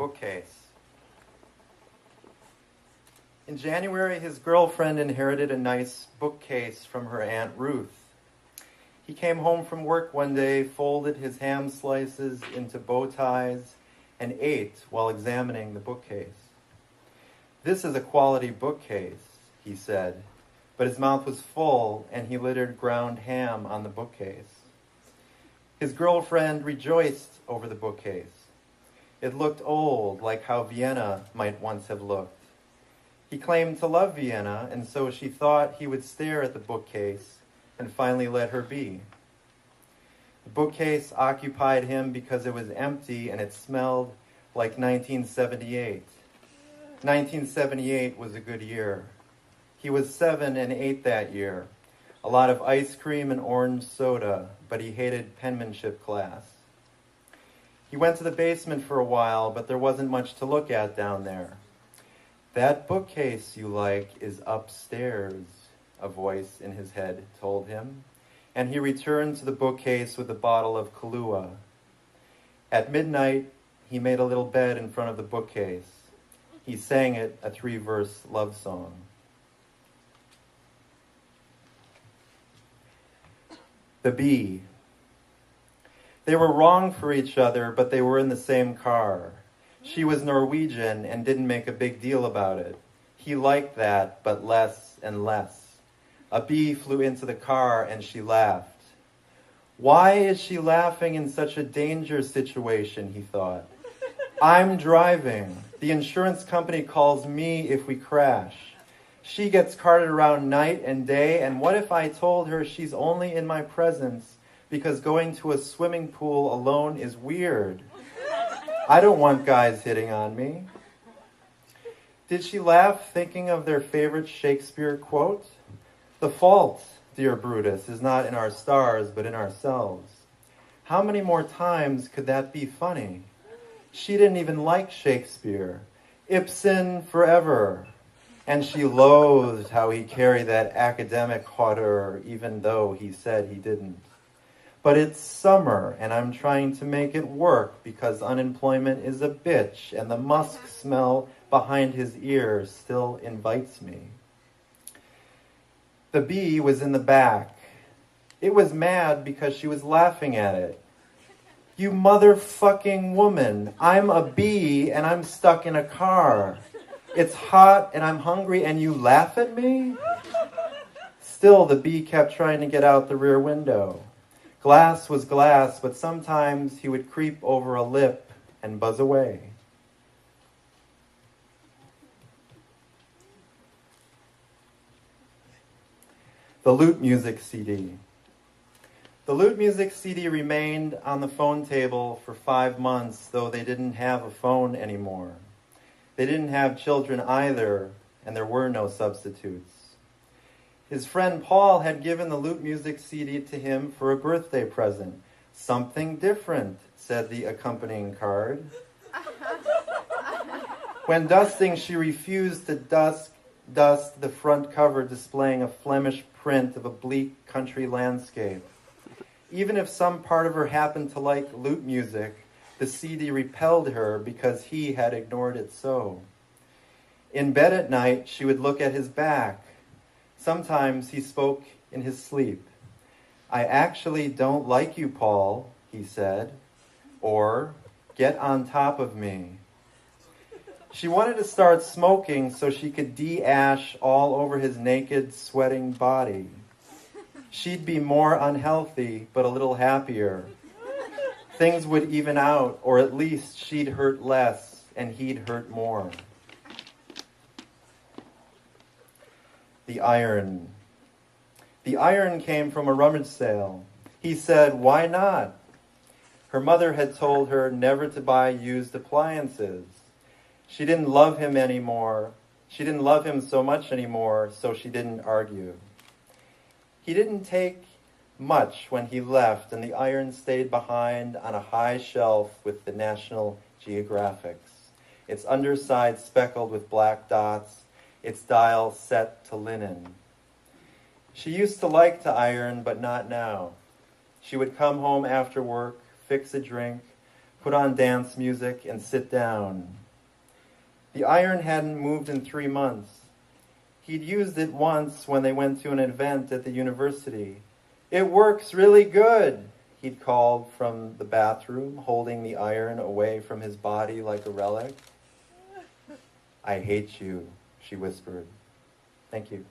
Bookcase. In January, his girlfriend inherited a nice bookcase from her Aunt Ruth. He came home from work one day, folded his ham slices into bow ties, and ate while examining the bookcase. "This is a quality bookcase," he said, but his mouth was full and he littered ground ham on the bookcase. His girlfriend rejoiced over the bookcase. It looked old, like how Vienna might once have looked. He claimed to love Vienna, and so she thought he would stare at the bookcase and finally let her be. The bookcase occupied him because it was empty and it smelled like 1978. 1978 was a good year. He was 7 and 8 that year. A lot of ice cream and orange soda, but he hated penmanship class. He went to the basement for a while, but there wasn't much to look at down there. "That bookcase you like is upstairs," a voice in his head told him, and he returned to the bookcase with a bottle of Kahlua. At midnight, he made a little bed in front of the bookcase. He sang it a 3-verse love song. The Bee. They were wrong for each other, but they were in the same car. She was Norwegian and didn't make a big deal about it. He liked that, but less and less. A bee flew into the car and she laughed. "Why is she laughing in such a danger situation?" he thought. "I'm driving. The insurance company calls me if we crash. She gets carted around night and day, and what if I told her she's only in my presence because going to a swimming pool alone is weird? I don't want guys hitting on me." Did she laugh, thinking of their favorite Shakespeare quote? "The fault, dear Brutus, is not in our stars, but in ourselves." How many more times could that be funny? She didn't even like Shakespeare. Ibsen forever. And she loathed how he carried that academic hauteur, even though he said he didn't. "But it's summer, and I'm trying to make it work because unemployment is a bitch, and the musk smell behind his ear still invites me." The bee was in the back. It was mad because she was laughing at it. "You motherfucking woman, I'm a bee and I'm stuck in a car. It's hot and I'm hungry and you laugh at me?" Still, the bee kept trying to get out the rear window. Glass was glass, but sometimes he would creep over a lip and buzz away. The Lute Music CD. The Lute Music CD remained on the phone table for 5 months, though they didn't have a phone anymore. They didn't have children either, and there were no substitutes. His friend Paul had given the Lute Music CD to him for a birthday present. "Something different," said the accompanying card. When dusting, she refused to dust the front cover displaying a Flemish print of a bleak country landscape. Even if some part of her happened to like lute music, the CD repelled her because he had ignored it so. In bed at night, she would look at his back. Sometimes he spoke in his sleep. "I actually don't like you, Paul," he said. Or, "Get on top of me." She wanted to start smoking so she could de-ash all over his naked, sweating body. She'd be more unhealthy, but a little happier. Things would even out, or at least she'd hurt less and he'd hurt more. The iron. The iron came from a rummage sale. He said, "Why not?" Her mother had told her never to buy used appliances. She didn't love him anymore. She didn't love him so much anymore, so she didn't argue. He didn't take much when he left, and the iron stayed behind on a high shelf with the National Geographics, its underside speckled with black dots, its dial set to linen. She used to like to iron, but not now. She would come home after work, fix a drink, put on dance music, and sit down. The iron hadn't moved in 3 months. He'd used it once when they went to an event at the university. "It works really good," he'd called from the bathroom, holding the iron away from his body like a relic. "I hate you," she whispered. Thank you.